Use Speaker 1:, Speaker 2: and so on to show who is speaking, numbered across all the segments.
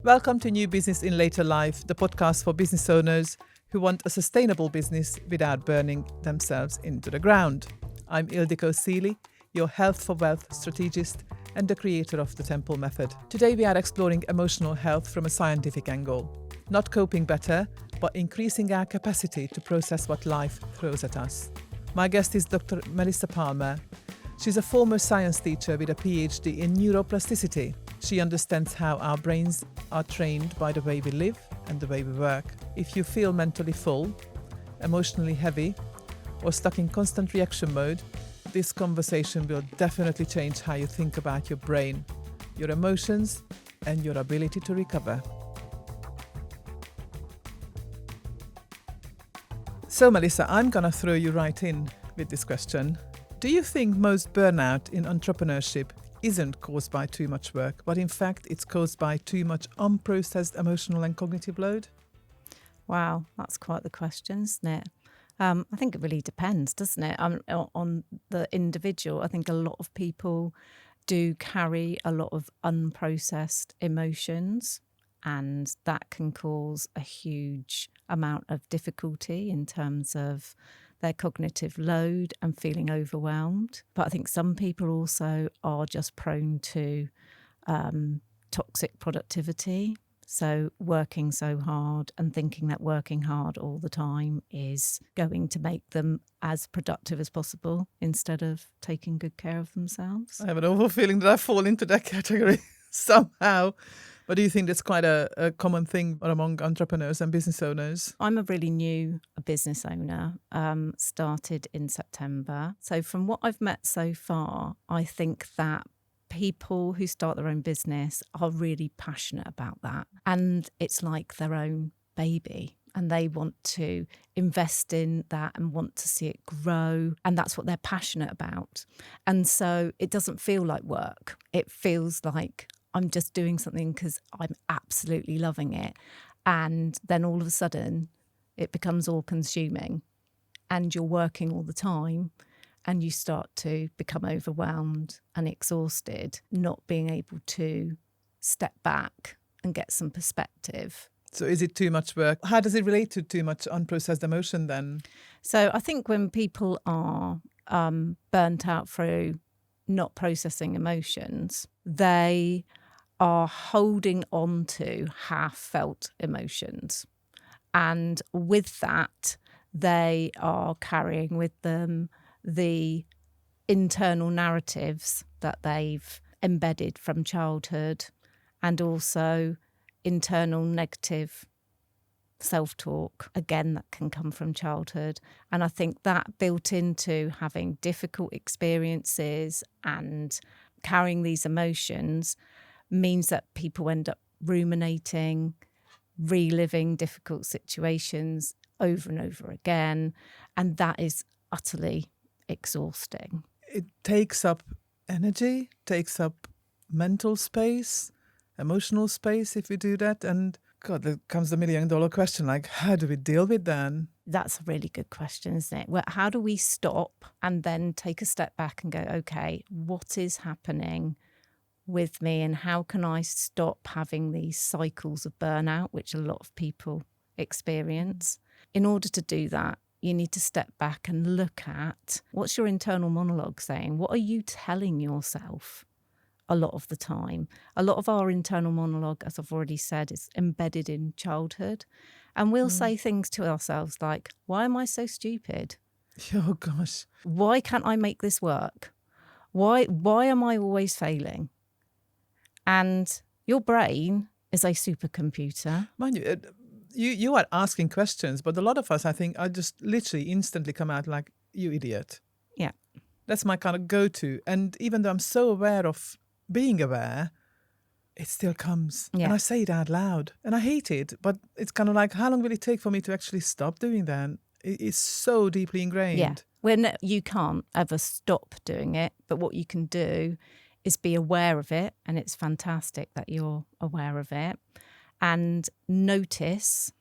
Speaker 1: Welcome to New Business in Later Life, the podcast for business owners who want a sustainable business without burning themselves into the ground. I'm Ildikó Sealey, your health for wealth strategist and the creator of the Temple Method. Today we are exploring emotional health from a scientific angle. Not coping better, but increasing our capacity to process what life throws at us. My guest is Dr. Melissa Palmer. She's a former science teacher with a PhD in Neuroplasticity. She understands how our brains are trained by the way we live and the way we work. If you feel mentally full, emotionally heavy, or stuck in constant reaction mode, this conversation will definitely change how you think about your brain, your emotions, and your ability to recover. So, Melissa, I'm going to throw you right in with this question. Do you think most burnout in entrepreneurship isn't caused by too much work, but in fact it's caused by too much unprocessed emotional and cognitive load?
Speaker 2: Wow, that's quite the question, isn't it? I think it really depends, doesn't it, on the individual. I think a lot of people do carry a lot of unprocessed emotions, and that can cause a huge amount of difficulty in terms of their cognitive load and feeling overwhelmed. But I think some people also are just prone to toxic productivity. So working so hard and thinking that working hard all the time is going to make them as productive as possible instead of taking good care of themselves.
Speaker 1: I have an awful feeling that I fall into that category somehow. But do you think that's quite a common thing among entrepreneurs and business owners?
Speaker 2: I'm a really new business owner, started in September. So from what I've met so far, I think that people who start their own business are really passionate about that. And it's like their own baby. And they want to invest in that and want to see it grow. And that's what they're passionate about. And so it doesn't feel like work. It feels like I'm just doing something because I'm absolutely loving it. And then all of a sudden, it becomes all consuming. And you're working all the time. And you start to become overwhelmed and exhausted, not being able to step back and get some perspective.
Speaker 1: So is it too much work? How does it relate to too much unprocessed emotion then?
Speaker 2: So I think when people are burnt out through not processing emotions, they are holding on to half-felt emotions. And with that, they are carrying with them the internal narratives that they've embedded from childhood and also internal negative self-talk, again, that can come from childhood. And I think that built into having difficult experiences and carrying these emotions means that people end up ruminating, reliving difficult situations over and over again. And that is utterly exhausting.
Speaker 1: It takes up energy, takes up mental space, emotional space if we do that. And God, there comes the $1 million question, like, how do we deal with that?
Speaker 2: That's a really good question, isn't it? Well, how do we stop and then take a step back and go, okay, what is happening with me and how can I stop having these cycles of burnout, which a lot of people experience? In order to do that, you need to step back and look at what's your internal monologue saying? What are you telling yourself a lot of the time? A lot of our internal monologue, as I've already said, is embedded in childhood. And we'll say things to ourselves like, why am I so stupid?
Speaker 1: Oh, gosh.
Speaker 2: Why can't I make this work? Why am I always failing? And your brain is a supercomputer.
Speaker 1: Mind you, you are asking questions, but a lot of us, I think, are just literally instantly come out like, you idiot.
Speaker 2: Yeah.
Speaker 1: That's my kind of go-to. And even though I'm so aware of being aware, it still comes.
Speaker 2: Yeah.
Speaker 1: And I say it out loud. And I hate it. But it's kind of like, how long will it take for me to actually stop doing that? It's so deeply ingrained.
Speaker 2: Yeah. When you can't ever stop doing it, but what you can do is be aware of it. And it's fantastic that you're aware of it. And notice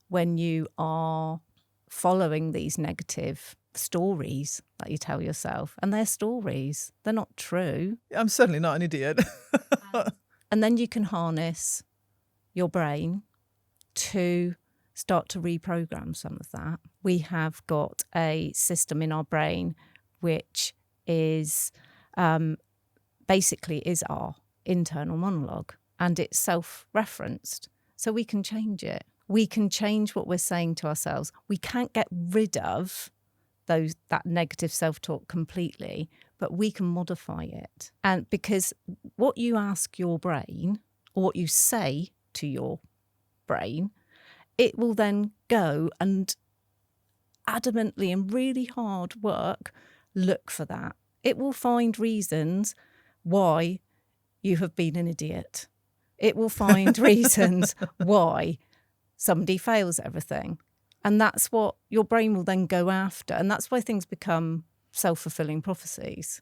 Speaker 2: when you are following these negative stories that you tell yourself. And they're stories. They're not true.
Speaker 1: I'm certainly not an idiot.
Speaker 2: And then you can harness your brain to start to reprogram some of that. We have got a system in our brain which is basically is our internal monologue, and it's self-referenced. So we can change it. We can change what we're saying to ourselves. We can't get rid of that negative self-talk completely, but we can modify it. And because what you ask your brain, or what you say to your brain, it will then go and adamantly and really hard work look for that. It will find reasons why you have been an idiot. It will find reasons why somebody fails everything. And that's what your brain will then go after. And that's why things become self-fulfilling prophecies.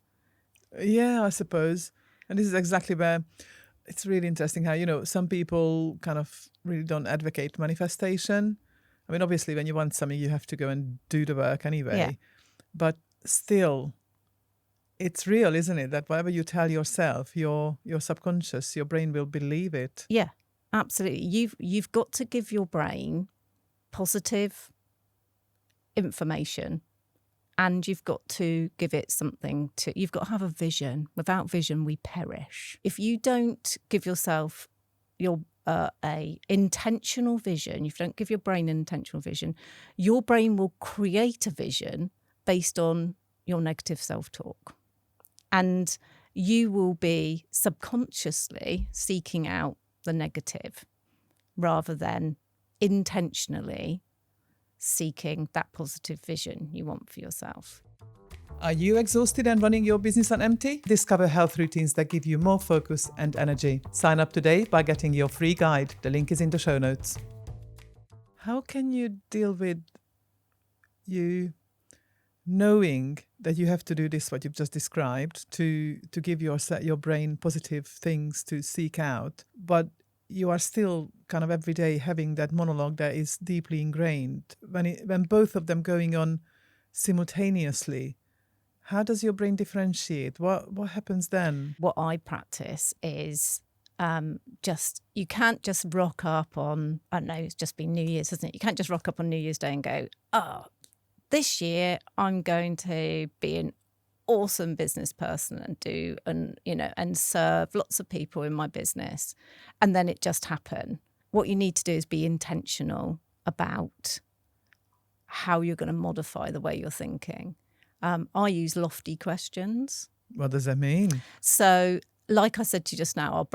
Speaker 1: Yeah, I suppose. And this is exactly where it's really interesting how, some people kind of really don't advocate manifestation. I mean, obviously, when you want something, you have to go and do the work anyway.
Speaker 2: Yeah.
Speaker 1: But still, it's real, isn't it? That whatever you tell yourself, your subconscious, your brain will believe it.
Speaker 2: Yeah, absolutely. You've got to give your brain positive information, and you've got to give it something you've got to have a vision. Without vision, we perish. If you don't give yourself a intentional vision, if you don't give your brain an intentional vision, your brain will create a vision based on your negative self-talk. And you will be subconsciously seeking out the negative rather than intentionally seeking that positive vision you want for yourself.
Speaker 1: Are you exhausted and running your business on empty? Discover health routines that give you more focus and energy. Sign up today by getting your free guide. The link is in the show notes. How can you deal with you knowing that you have to do this, what you've just described, to give your brain positive things to seek out, but you are still kind of every day having that monologue that is deeply ingrained? When both of them going on simultaneously, how does your brain differentiate? What happens then?
Speaker 2: What I practice is you can't just rock up on, I don't know, it's just been New Year's, hasn't it? You can't just rock up on New Year's Day and go, oh, this year I'm going to be an awesome business person and serve lots of people in my business, and then it just happen. What you need to do is be intentional about how you're going to modify the way you're thinking. I use lofty questions.
Speaker 1: What does that mean?
Speaker 2: So, like I said to you just now,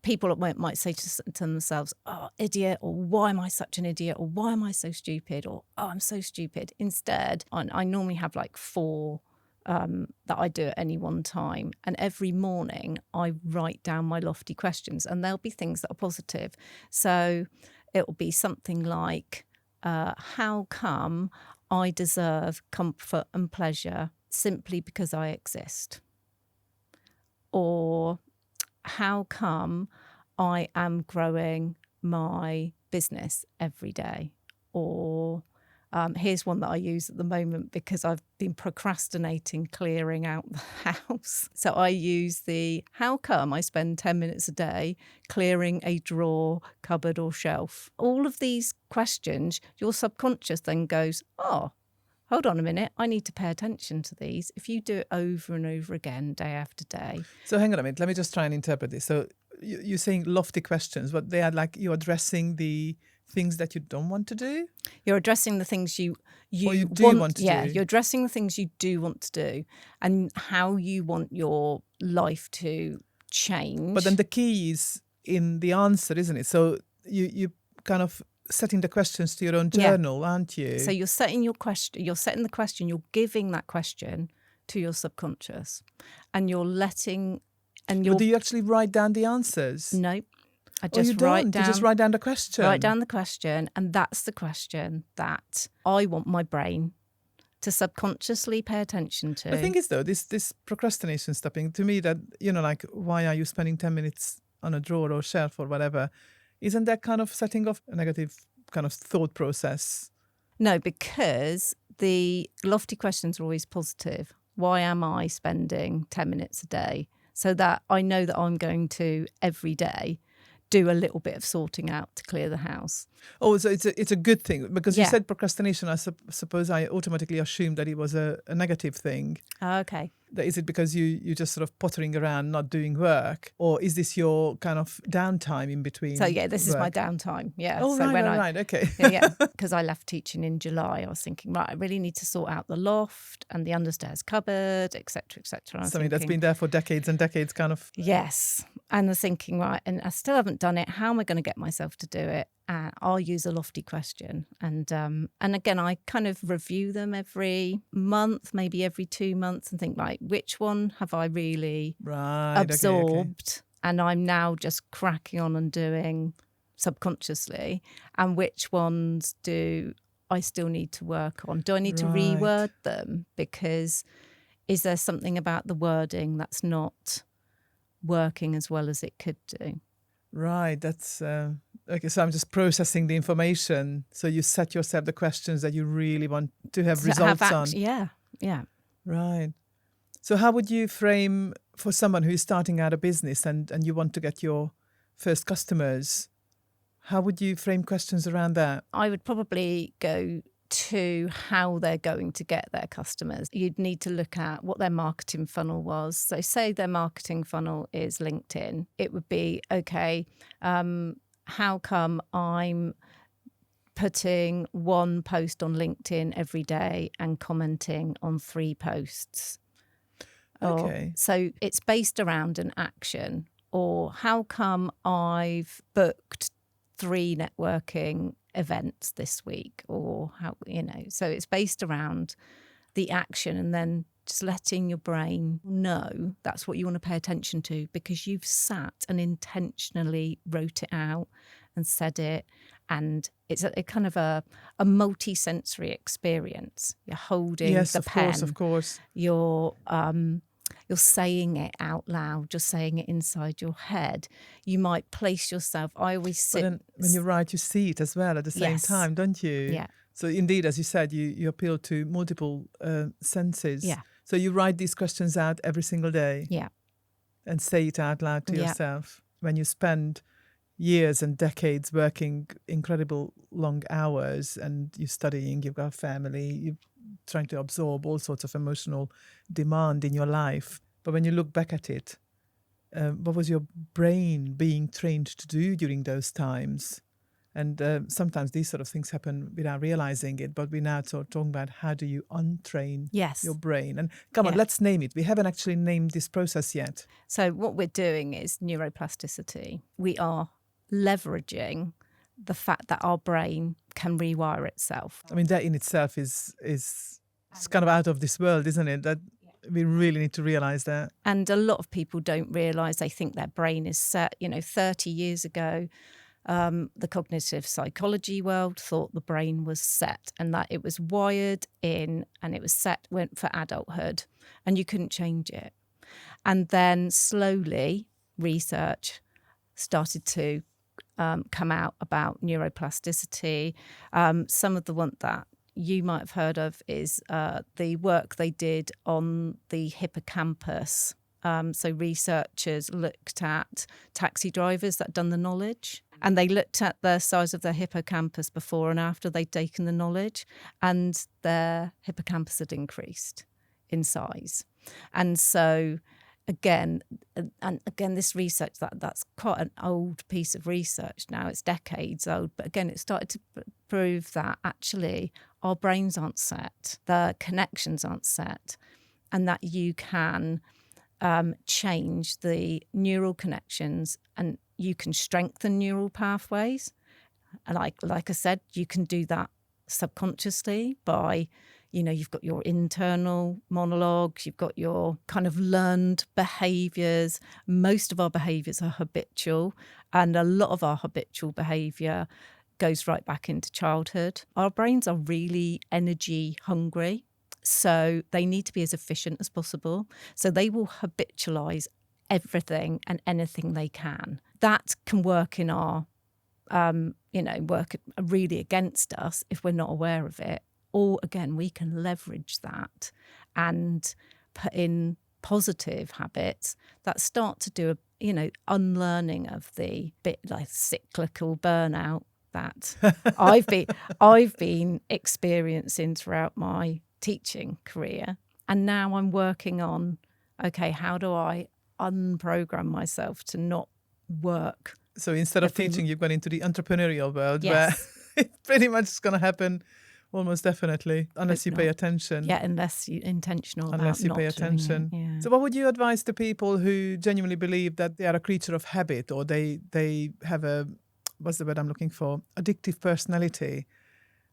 Speaker 2: people might say to themselves, oh, idiot, or why am I such an idiot, or why am I so stupid, or oh, I'm so stupid. Instead, I normally have like 4 that I do at any one time. And every morning I write down my lofty questions, and there'll be things that are positive. So it'll be something like, how come I deserve comfort and pleasure simply because I exist? Or how come I am growing my business every day? Or here's one that I use at the moment because I've been procrastinating clearing out the house. So I use how come I spend 10 minutes a day clearing a drawer, cupboard or shelf? All of these questions, your subconscious then goes, oh, hold on a minute, I need to pay attention to these. If you do it over and over again, day after day.
Speaker 1: So hang on a minute, let me just try and interpret this. So you're saying lofty questions, but they are like you're addressing the things that you don't want to do?
Speaker 2: You're addressing the things you
Speaker 1: want to do.
Speaker 2: Yeah, you're addressing the things you do want to do and how you want your life to change.
Speaker 1: But then the key is in the answer, isn't it? So you kind of setting the questions to your own journal, aren't you?
Speaker 2: So you're setting the question, you're giving that question to your subconscious, and you're letting, and you're...
Speaker 1: But do you actually write down the answers?
Speaker 2: No. I
Speaker 1: just
Speaker 2: just write down.
Speaker 1: You just write down the question.
Speaker 2: Write down the question, and that's the question that I want my brain to subconsciously pay attention to.
Speaker 1: The thing is, though, this procrastination stopping, to me, that, like, why are you spending 10 minutes on a drawer or shelf or whatever? Isn't that kind of setting off a negative kind of thought process?
Speaker 2: No, because the lofty questions are always positive. Why am I spending 10 minutes a day? So that I know that I'm going to every day do a little bit of sorting out to clear the house.
Speaker 1: Oh, so it's a good thing, because you
Speaker 2: Yeah.
Speaker 1: said procrastination. I suppose I automatically assumed that it was a negative thing.
Speaker 2: Okay.
Speaker 1: Is it because you're just sort of pottering around, not doing work, or is this your kind of downtime in between?
Speaker 2: So yeah, this is my
Speaker 1: work?
Speaker 2: downtime. Yeah.
Speaker 1: Oh,
Speaker 2: so
Speaker 1: right, okay.
Speaker 2: yeah, because I left teaching in July. I was thinking, right, I really need to sort out the loft and the understairs cupboard, etc., etc.
Speaker 1: Something that's been there for decades and decades, kind of.
Speaker 2: Yes. And I was thinking, right, and I still haven't done it. How am I going to get myself to do it? I'll use a lofty question. And again, I kind of review them every month, maybe every 2 months, and think, right, which one have I really absorbed?
Speaker 1: Okay.
Speaker 2: And I'm now just cracking on and doing subconsciously. And which ones do I still need to work on? Do I need to reword them? Because is there something about the wording that's not working as well as it could do?
Speaker 1: Right, that's okay. So I'm just processing the information. So you set yourself the questions that you really want to have results on.
Speaker 2: Yeah.
Speaker 1: Right. So how would you frame for someone who is starting out a business and you want to get your first customers? How would you frame questions around that?
Speaker 2: I would probably go to how they're going to get their customers. You'd need to look at what their marketing funnel was. So say their marketing funnel is LinkedIn. It would be, okay, how come I'm putting one post on LinkedIn every day and commenting on 3 posts?
Speaker 1: Okay.
Speaker 2: So it's based around an action. Or how come I've booked 3 networking events this week? Or how, so it's based around the action, and then just letting your brain know that's what you want to pay attention to, because you've sat and intentionally wrote it out and said it. And it's a kind of a multi-sensory experience. You're holding the pen.
Speaker 1: Of course.
Speaker 2: You're saying it out loud, just saying it inside your head. You might place yourself. I always sit.
Speaker 1: But then when you write, you see it as well at the same time, don't you?
Speaker 2: Yeah.
Speaker 1: So indeed, as you said, you appeal to multiple senses.
Speaker 2: Yeah.
Speaker 1: So you write these questions out every single day.
Speaker 2: Yeah.
Speaker 1: And say it out loud to yourself. When you spend years and decades working incredible long hours, and you're studying, you've got a family, you're trying to absorb all sorts of emotional demand in your life. But when you look back at it, what was your brain being trained to do during those times? And sometimes these sort of things happen without realizing it, but we're now sort of talking about how do you untrain your brain. And come on, let's name it. We haven't actually named this process yet.
Speaker 2: So what we're doing is neuroplasticity. We are leveraging the fact that our brain can rewire itself.
Speaker 1: I mean, that in itself is it's kind of out of this world, isn't it? That we really need to realize that.
Speaker 2: And a lot of people don't realize, they think their brain is set. 30 years ago, the cognitive psychology world thought the brain was set and that it was wired in and it was set, went for adulthood, and you couldn't change it. And then slowly research started to come out about neuroplasticity. Some of the one that you might have heard of is the work they did on the hippocampus. So researchers looked at taxi drivers that done the knowledge, and they looked at the size of their hippocampus before and after they'd taken the knowledge, and their hippocampus had increased in size. And so again, this research, that's quite an old piece of research now. It's decades old, but again, it started to prove that actually our brains aren't set, the connections aren't set, and that you can change the neural connections and you can strengthen neural pathways. And like I said, you can do that subconsciously by, you've got your internal monologues, you've got your kind of learned behaviours. Most of our behaviours are habitual, and a lot of our habitual behaviour goes right back into childhood. Our brains are really energy hungry, so they need to be as efficient as possible. So they will habitualise everything and anything they can. That can work in our, work really against us if we're not aware of it. Or again, we can leverage that and put in positive habits that start to do unlearning of the bit like cyclical burnout that I've been experiencing throughout my teaching career. And now I'm working on, okay, how do I unprogram myself to not work?
Speaker 1: So instead of teaching, you've gone into the entrepreneurial world,
Speaker 2: Yes.
Speaker 1: where it pretty much is going to happen almost definitely, unless you pay attention.
Speaker 2: Yeah, unless you're intentional
Speaker 1: unless
Speaker 2: about
Speaker 1: you
Speaker 2: not
Speaker 1: pay
Speaker 2: doing
Speaker 1: attention.
Speaker 2: it. Yeah.
Speaker 1: So what would you advise to people who genuinely believe that they are a creature of habit, or they have a, what's the word I'm looking for, addictive personality?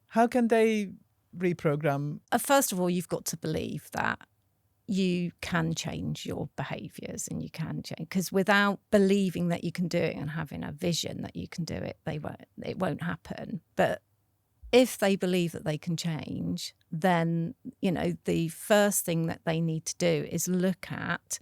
Speaker 1: How can they reprogram?
Speaker 2: First of all, you've got to believe that you can change your behaviours and you can change, because without believing that you can do it and having a vision that you can do it, it won't happen. But if they believe that they can change, then, the first thing that they need to do is look at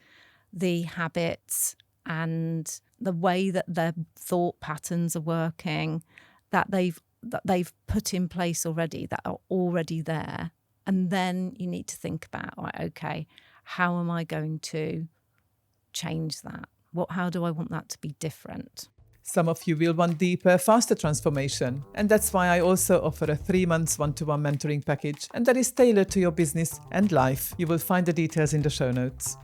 Speaker 2: the habits and the way that their thought patterns are working, that they've put in place already, that are already there. And then you need to think about, right, okay, how am I going to change that? How do I want that to be different?
Speaker 1: Some of you will want deeper, faster transformation. And that's why I also offer a 3-month one-to-one mentoring package, and that is tailored to your business and life. You will find the details in the show notes.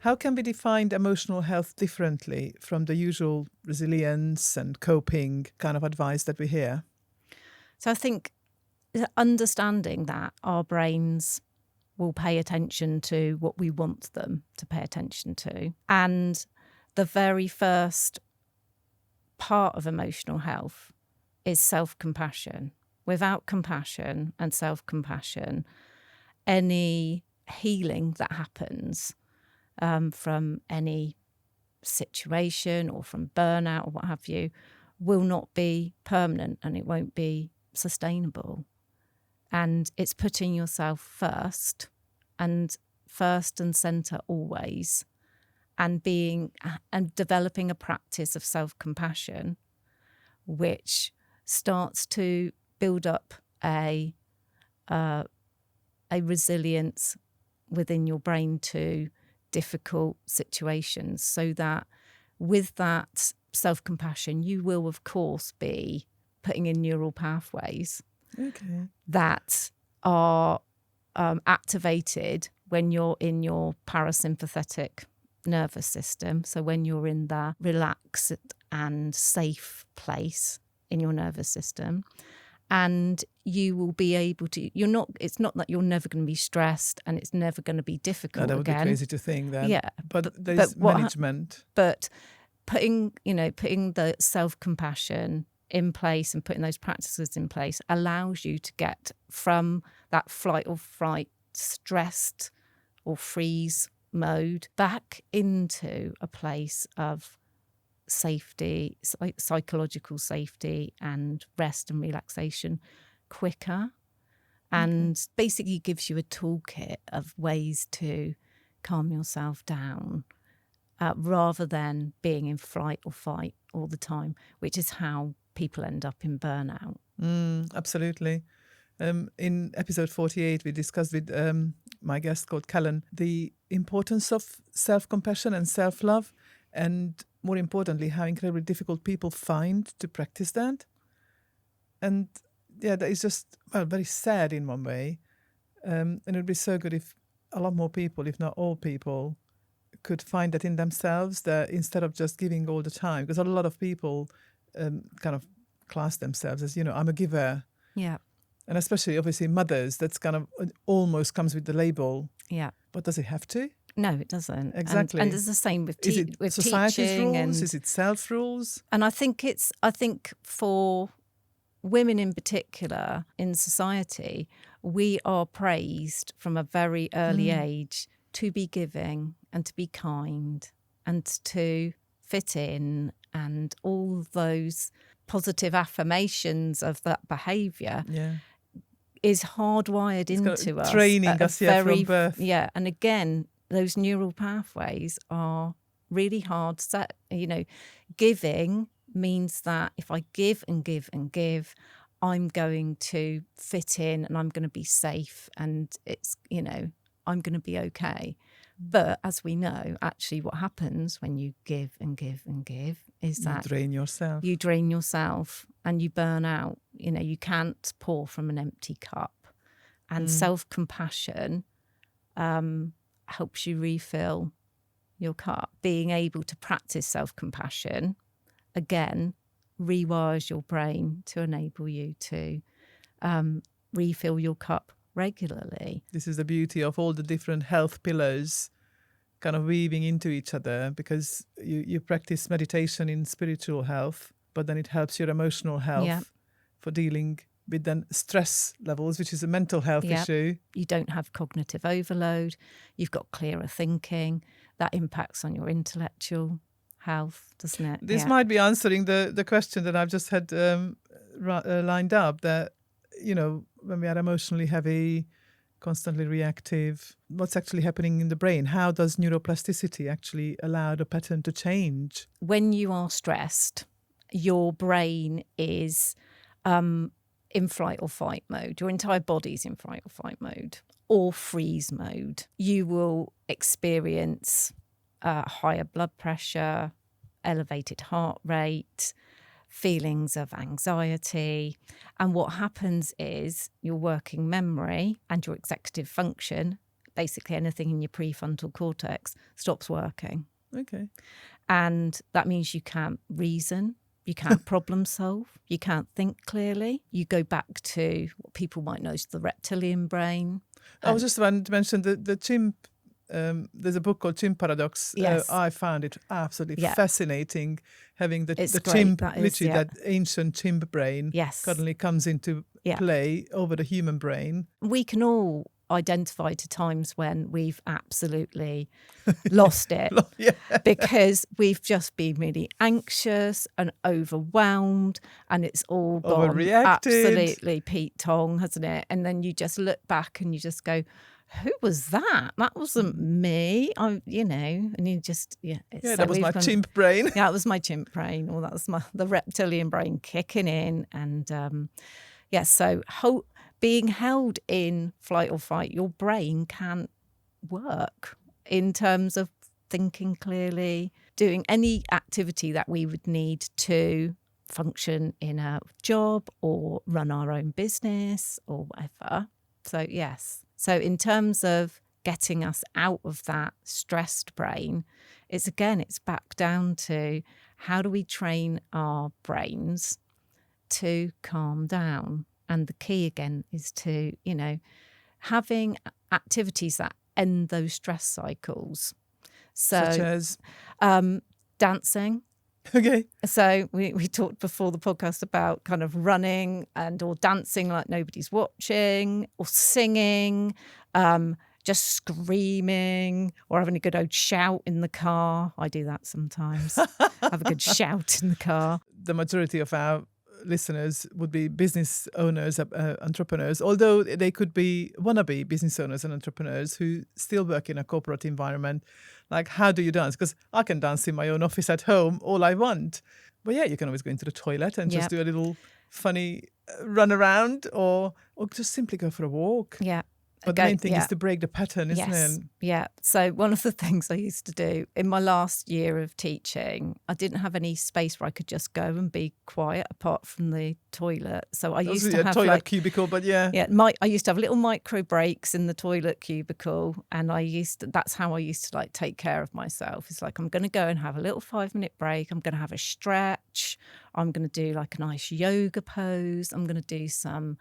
Speaker 1: How can we define emotional health differently from the usual resilience and coping kind of advice that we hear?
Speaker 2: So I think understanding that our brains will pay attention to what we want them to pay attention to. And the very first part of emotional health is self-compassion. Without compassion and self-compassion, any healing that happens from any situation or from burnout or what have you will not be permanent, and it won't be sustainable. And it's putting yourself first and centre always, and developing a practice of self-compassion, which starts to build up a resilience within your brain to difficult situations, so that with that self-compassion, you will, of course, be putting in neural pathways that are activated when you're in your parasympathetic nervous system. So when you're in the relaxed and safe place in your nervous system, and you will be able to, it's not that you're never going to be stressed and it's never going to be difficult
Speaker 1: that would
Speaker 2: again.
Speaker 1: be crazy to think that.
Speaker 2: Yeah.
Speaker 1: But there's management.
Speaker 2: But putting the self-compassion in place and putting those practices in place allows you to get from that flight or fright, stressed or freeze mode back into a place of safety, psychological safety and rest and relaxation quicker. And basically gives you a toolkit of ways to calm yourself down rather than being in flight or fight all the time, which is how people end up in burnout.
Speaker 1: Absolutely. In episode 48, we discussed with my guest called Callan the importance of self-compassion and self-love, and more importantly, how incredibly difficult people find to practice that. And yeah, that is just, very sad in one way. And it would be so good if a lot more people, if not all people, could find that in themselves, that instead of just giving all the time, because a lot of people kind of class themselves as, I'm a giver.
Speaker 2: Yeah.
Speaker 1: And especially, obviously, mothers, that's kind of almost comes with the label.
Speaker 2: Yeah.
Speaker 1: But does it have to?
Speaker 2: No, it doesn't.
Speaker 1: Exactly.
Speaker 2: And it's the same with
Speaker 1: Is it
Speaker 2: with
Speaker 1: society's
Speaker 2: teaching.
Speaker 1: rules? Is it self rules?
Speaker 2: And I think for women in particular in society, we are praised from a very early age to be giving and to be kind and to fit in, and all those positive affirmations of that behaviour is hardwired into us.
Speaker 1: Training us from birth.
Speaker 2: Yeah, and again, those neural pathways are really hard set. Giving means that if I give and give and give, I'm going to fit in and I'm going to be safe, and it's, I'm going to be okay. But as we know, actually what happens when you give and give and give is that
Speaker 1: drain yourself.
Speaker 2: You drain yourself and you burn out. You know, you can't pour from an empty cup. And self-compassion helps you refill your cup. Being able to practice self-compassion, again, rewires your brain to enable you to refill your cup regularly.
Speaker 1: This is the beauty of all the different health pillars kind of weaving into each other, because you practice meditation in spiritual health, but then it helps your emotional health for dealing with then stress levels, which is a mental health issue.
Speaker 2: You don't have cognitive overload. You've got clearer thinking. That impacts on your intellectual health, doesn't it?
Speaker 1: This might be answering the question that I've just had lined up, that, you know, when we are emotionally heavy, constantly reactive, what's actually happening in the brain? How does neuroplasticity actually allow the pattern to change?
Speaker 2: When you are stressed, your brain is in flight or fight mode. Your entire body's in flight or fight mode, or freeze mode. You will experience higher blood pressure, elevated heart rate, feelings of anxiety. And what happens is your working memory and your executive function, basically anything in your prefrontal cortex, stops working.
Speaker 1: Okay.
Speaker 2: And that means you can't reason. You can't problem solve. You can't think clearly. You go back to what people might know as the reptilian brain.
Speaker 1: I was just about to mention the chimp. There's a book called Chimp Paradox.
Speaker 2: Yes.
Speaker 1: I found it absolutely fascinating, having the
Speaker 2: It's
Speaker 1: chimp,
Speaker 2: great. That is,
Speaker 1: literally that ancient chimp brain suddenly comes into play over the human brain.
Speaker 2: We can all identify to times when we've absolutely lost it because we've just been really anxious and overwhelmed, and it's all gone absolutely Pete Tong, hasn't it? And then you just look back and you just go, who was that? That wasn't me. And you just,
Speaker 1: that was my chimp brain.
Speaker 2: Yeah, that was my chimp brain, or that was the reptilian brain kicking in. And so being held in flight or fight, your brain can't work in terms of thinking clearly, doing any activity that we would need to function in a job or run our own business or whatever. So, yes. So in terms of getting us out of that stressed brain, it's back down to how do we train our brains to calm down? And the key again is to, having activities that end those stress cycles. So,
Speaker 1: such as?
Speaker 2: Dancing.
Speaker 1: Okay.
Speaker 2: So we talked before the podcast about kind of running or dancing like nobody's watching, or singing, just screaming, or having a good old shout in the car. I do that sometimes. Have a good shout in the car.
Speaker 1: The majority of our listeners would be business owners, entrepreneurs, although they could be wannabe business owners and entrepreneurs who still work in a corporate environment. Like, how do you dance? Because I can dance in my own office at home all I want. But you can always go into the toilet and just do a little funny run around, or just simply go for a walk.
Speaker 2: Yeah.
Speaker 1: But the main thing is to break the pattern, isn't it?
Speaker 2: Yeah. So one of the things I used to do in my last year of teaching, I didn't have any space where I could just go and be quiet apart from the toilet. So I used to have
Speaker 1: toilet cubicle, but
Speaker 2: I used to have little micro breaks in the toilet cubicle, and that's how I used to take care of myself. It's like, I'm going to go and have a little 5-minute break. I'm going to have a stretch. I'm going to do like a nice yoga pose. I'm going to do some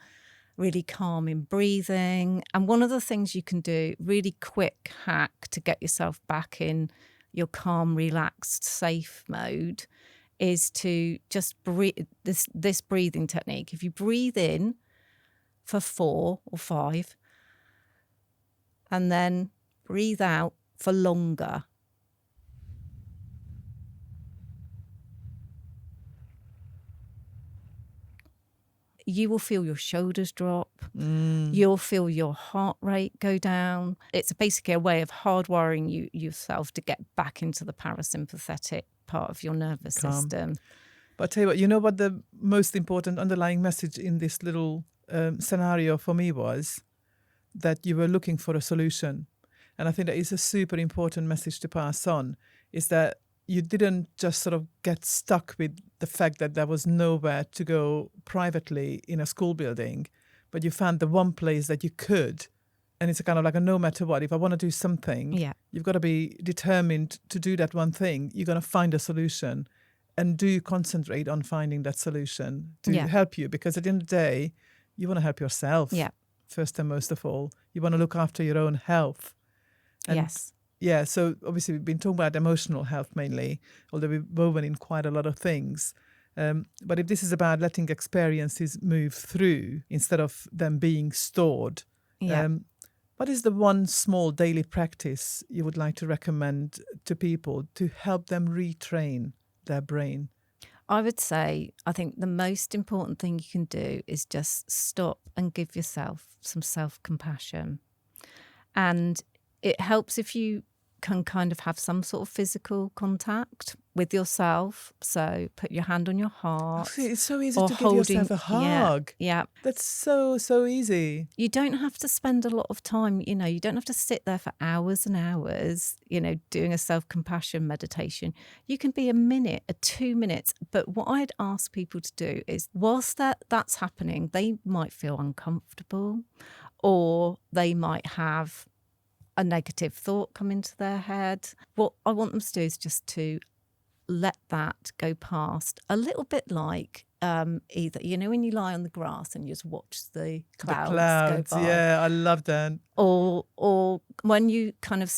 Speaker 2: really calming breathing. And one of the things you can do, really quick hack to get yourself back in your calm, relaxed, safe mode, is to just breathe this breathing technique. If you breathe in for 4 or 5 and then breathe out for longer, you will feel your shoulders drop. You'll feel your heart rate go down. It's basically a way of hardwiring yourself to get back into the parasympathetic part of your nervous system.
Speaker 1: But I tell you what, you know what the most important underlying message in this little scenario for me was? That you were looking for a solution. And I think that is a super important message to pass on, is that you didn't just sort of get stuck with the fact that there was nowhere to go privately in a school building, but you found the one place that you could. And it's a kind of like a no matter what, if I want to do something, you've got to be determined to do that one thing. You're going to find a solution, and do concentrate on finding that solution to help you. Because at the end of the day, you want to help yourself first and most of all. You want to look after your own health. And
Speaker 2: yes.
Speaker 1: Yeah, so obviously we've been talking about emotional health mainly, although we've woven in quite a lot of things. But if this is about letting experiences move through instead of them being stored, what is the one small daily practice you would like to recommend to people to help them retrain their brain?
Speaker 2: I would say, I think the most important thing you can do is just stop and give yourself some self-compassion. And it helps if you can kind of have some sort of physical contact with yourself. So put your hand on your heart.
Speaker 1: It's so easy to give yourself a hug.
Speaker 2: Yeah.
Speaker 1: That's so easy.
Speaker 2: You don't have to spend a lot of time, you don't have to sit there for hours and hours, doing a self-compassion meditation. You can be a minute, 2 minutes. But what I'd ask people to do is, whilst that's happening, they might feel uncomfortable, or they might have a negative thought come into their head. What I want them to do is just to let that go past, a little bit like either, when you lie on the grass and you just watch the clouds go by.
Speaker 1: Yeah, I love that.
Speaker 2: Or when you kind of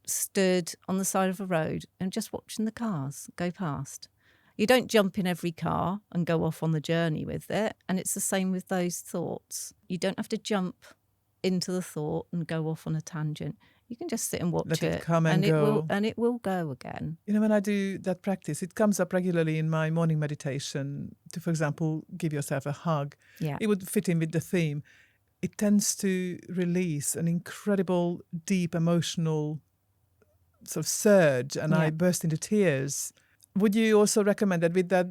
Speaker 2: stood on the side of a road and just watching the cars go past. You don't jump in every car and go off on the journey with it. And it's the same with those thoughts. You don't have to jump into the thought and go off on a tangent. You can just sit and watch
Speaker 1: Let it come and go.
Speaker 2: It will go again.
Speaker 1: When I do that practice, it comes up regularly in my morning meditation to, for example, give yourself a hug.
Speaker 2: Yeah.
Speaker 1: It would fit in with the theme. It tends to release an incredible, deep emotional sort of surge, and I burst into tears. Would you also recommend that with that,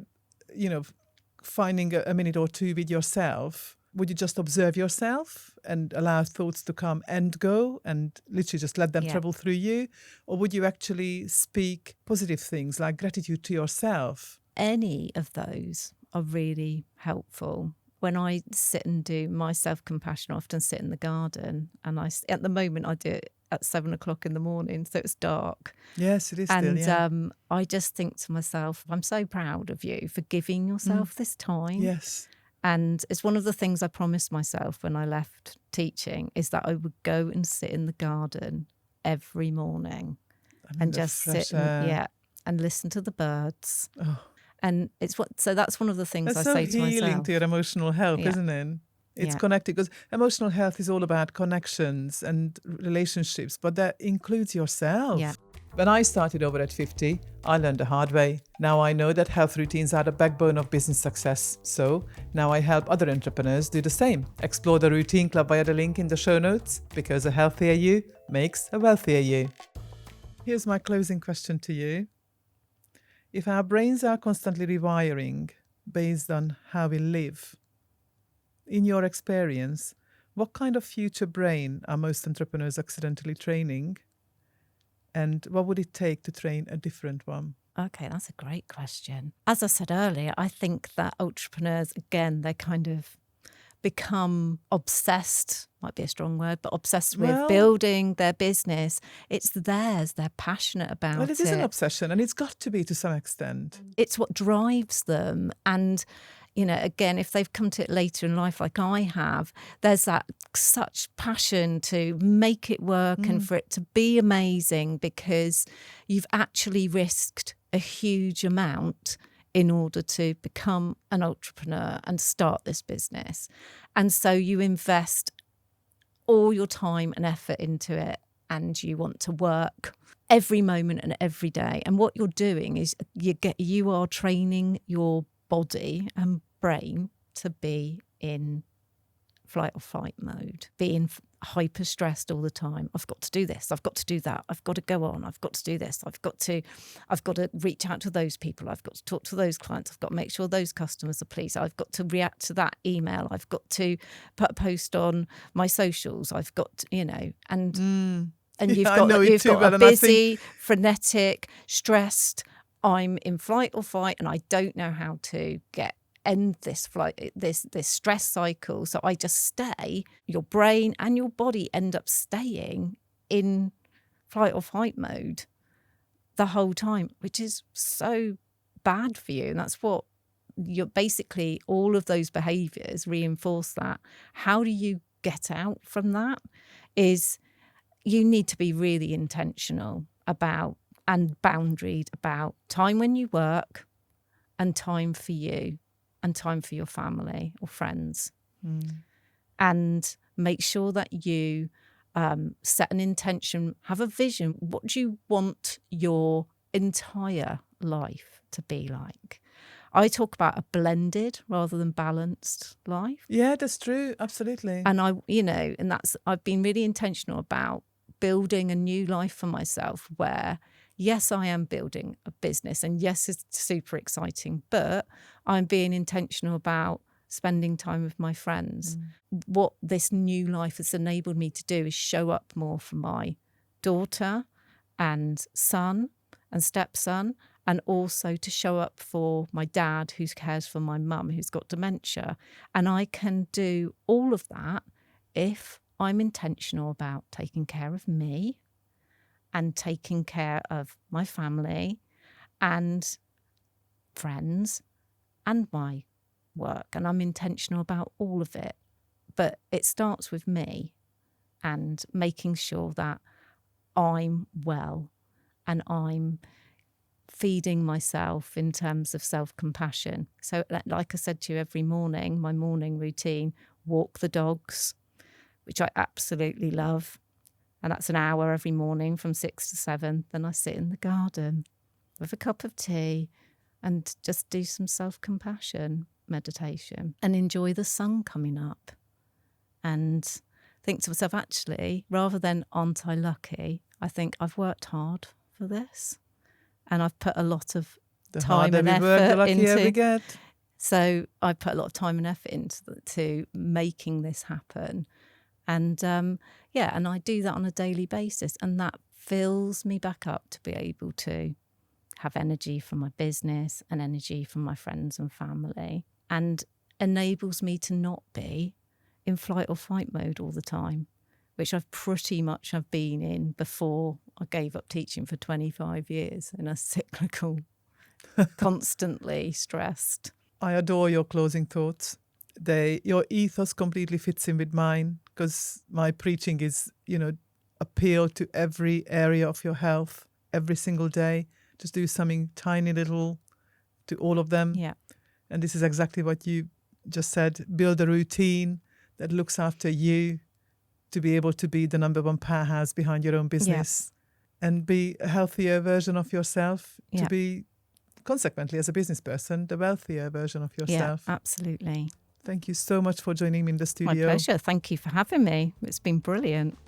Speaker 1: finding a minute or two with yourself, would you just observe yourself and allow thoughts to come and go and literally just let them travel through you? Or would you actually speak positive things like gratitude to yourself?
Speaker 2: Any of those are really helpful. When I sit and do my self-compassion, I often sit in the garden, and at the moment I do it at 7:00 in the morning, so it's dark.
Speaker 1: Yes, it is
Speaker 2: and
Speaker 1: still, yeah.
Speaker 2: I just think to myself, I'm so proud of you for giving yourself this time.
Speaker 1: Yes.
Speaker 2: And it's one of the things I promised myself when I left teaching, is that I would go and sit in the garden every morning and just sit and listen to the birds.
Speaker 1: Oh.
Speaker 2: And so that's one of the things
Speaker 1: that's
Speaker 2: I say to myself.
Speaker 1: It's so healing to your emotional health, isn't it? It's connected, because emotional health is all about connections and relationships, but that includes yourself.
Speaker 2: Yeah.
Speaker 1: When I started over at 50, I learned the hard way. Now I know that health routines are the backbone of business success. So now I help other entrepreneurs do the same. Explore the Routine Club via the link in the show notes, because a healthier you makes a wealthier you. Here's my closing question to you. If our brains are constantly rewiring based on how we live, in your experience, what kind of future brain are most entrepreneurs accidentally training? And what would it take to train a different one?
Speaker 2: Okay, that's a great question. As I said earlier, I think that entrepreneurs, again, they kind of become obsessed, might be a strong word, but obsessed with building their business. It's theirs. They're passionate about it.
Speaker 1: Well, it is an obsession, and it's got to be to some extent.
Speaker 2: It's what drives them. And again, if they've come to it later in life like I have, there's that such passion to make it work and for it to be amazing, because you've actually risked a huge amount in order to become an entrepreneur and start this business. And so you invest all your time and effort into it, and you want to work every moment and every day. And what you're doing is you are training your body and brain to be in flight or fight mode, being hyper stressed all the time. I've got to do this, I've got to do that, I've got to go on, I've got to do this, I've got to reach out to those people, I've got to talk to those clients, I've got to make sure those customers are pleased, I've got to react to that email, I've got to put a post on my socials, I've got to, and and you've
Speaker 1: I know
Speaker 2: got
Speaker 1: it too well,
Speaker 2: a
Speaker 1: and I
Speaker 2: busy, frenetic, stressed, I'm in flight or fight and I don't know how to end this stress cycle. So I just stay. Your brain and your body end up staying in flight or fight mode the whole time, which is so bad for you. And that's what you're basically, all of those behaviours reinforce that. How do you get out from that? Is you need to be really intentional about and boundaried about time when you work and time for you and time for your family or friends. And make sure that you set an intention, have a vision. What do you want your entire life to be like? I talk about a blended rather than balanced life.
Speaker 1: Yeah, that's true. Absolutely.
Speaker 2: And I've been really intentional about building a new life for myself where, yes, I am building a business and yes, it's super exciting, but I'm being intentional about spending time with my friends. What this new life has enabled me to do is show up more for my daughter and son and stepson, and also to show up for my dad who cares for my mum who's got dementia. And I can do all of that if I'm intentional about taking care of me and taking care of my family and friends and my work. And I'm intentional about all of it. But it starts with me and making sure that I'm well and I'm feeding myself in terms of self-compassion. So like I said to you, every morning, my morning routine, walk the dogs, which I absolutely love. And that's an hour every morning from 6 to 7. Then I sit in the garden with a cup of tea and just do some self-compassion meditation and enjoy the sun coming up. And think to myself, actually, rather than aren't I lucky, I think I've worked hard for this. And I've put a lot of time and effort into. So I put a lot of time and effort into making this happen. And and I do that on a daily basis. And that fills me back up to be able to have energy for my business and energy from my friends and family, and enables me to not be in flight or fight mode all the time, which I've pretty much have been in before I gave up teaching for 25 years in a cyclical, constantly stressed.
Speaker 1: I adore your closing thoughts. Your ethos completely fits in with mine, because my preaching is, appeal to every area of your health every single day. Just do something tiny little to all of them.
Speaker 2: Yeah.
Speaker 1: And this is exactly what you just said. Build a routine that looks after you to be able to be the number one powerhouse behind your own business. And be a healthier version of yourself, to be, consequently, as a business person, the wealthier version of yourself.
Speaker 2: Yeah, absolutely.
Speaker 1: Thank you so much for joining me in the studio.
Speaker 2: My pleasure. Thank you for having me. It's been brilliant.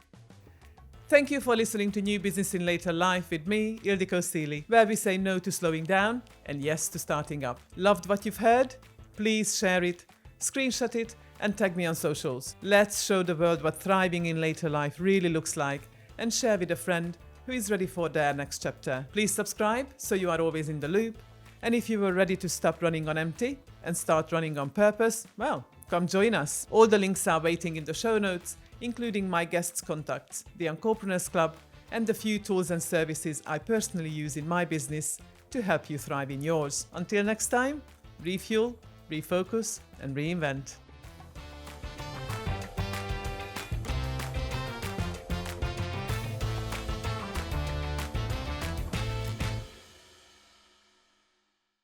Speaker 1: Thank you for listening to New Business in Later Life with me, Ildikó Sealey, where we say no to slowing down and yes to starting up. Loved what you've heard? Please share it, screenshot it, and tag me on socials. Let's show the world what thriving in later life really looks like, and share with a friend who is ready for their next chapter. Please subscribe so you are always in the loop. And if you were ready to stop running on empty and start running on purpose, well, come join us. All the links are waiting in the show notes, including my guests' contacts, the Unprocessed Club, and the few tools and services I personally use in my business to help you thrive in yours. Until next time, refuel, refocus, and reinvent.